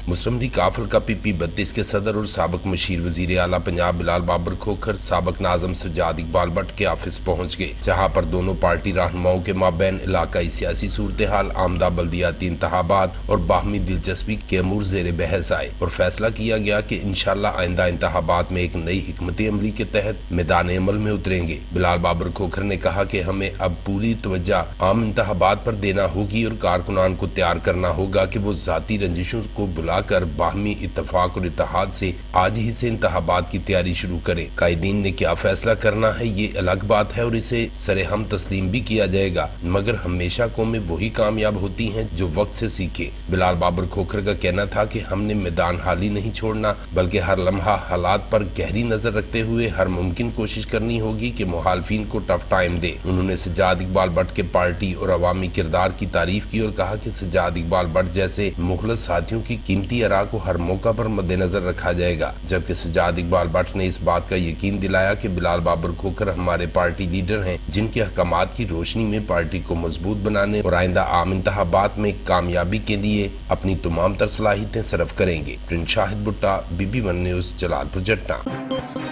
مسلم کافل کا PP32 کے صدر اور سابق مشیر وزیر اعلیٰ پنجاب بلال بابر کھوکھر سابق ناظم سجاد اقبال بٹ کے آفس پہنچ گئے، جہاں پر دونوں پارٹی رہنماؤں کے مابین علاقائی سیاسی صورتحال، آمدہ بلدیاتی انتخابات اور باہمی دلچسپی کے امور زیر بحث آئے اور فیصلہ کیا گیا کہ انشاءاللہ آئندہ انتخابات میں ایک نئی حکمت عملی کے تحت میدان عمل میں اتریں گے۔ بلال بابر کھوکھر نے کہا کہ ہمیں اب پوری توجہ عام انتخابات پر دینا ہوگی اور کارکنان کو تیار کرنا ہوگا کہ وہ ذاتی رنجشوں کو بلا کر باہمی اتفاق اور اتحاد سے آج ہی سے انتخابات کی تیاری شروع کریں۔ قائدین نے کیا فیصلہ کرنا ہے یہ الگ بات ہے اور اسے سرہم تسلیم بھی کیا جائے گا، مگر ہمیشہ قومیں وہی کامیاب ہوتی ہیں جو وقت سے سیکھیں۔ بلال بابر کھوکھر کا کہنا تھا کہ ہم نے میدان خالی نہیں چھوڑنا، بلکہ ہر لمحہ حالات پر گہری نظر رکھتے ہوئے ہر ممکن کوشش کرنی ہوگی کہ مخالفین کو ٹف ٹائم دے۔ انہوں نے سجاد اقبال بٹ کے پارٹی اور عوامی کردار کی تعریف کی اور کہا کہ سجاد اقبال بٹ جیسے مخلص ساتھیوں کی قیمتی آراء کو ہر موقع پر مد نظر رکھا جائے گا، جبکہ سجاد اقبال بٹ نے اس بات کا یقین دلایا کہ بلال بابر کھوکھر ہمارے پارٹی لیڈر ہیں جن کے احکامات کی روشنی میں پارٹی کو مضبوط بنانے اور آئندہ عام انتخابات میں کامیابی کے لیے اپنی تمام تر صلاحیتیں صرف کریں گے۔ پرنس شاہد بھٹا، BB1 نیوز، جلال پور، جٹا۔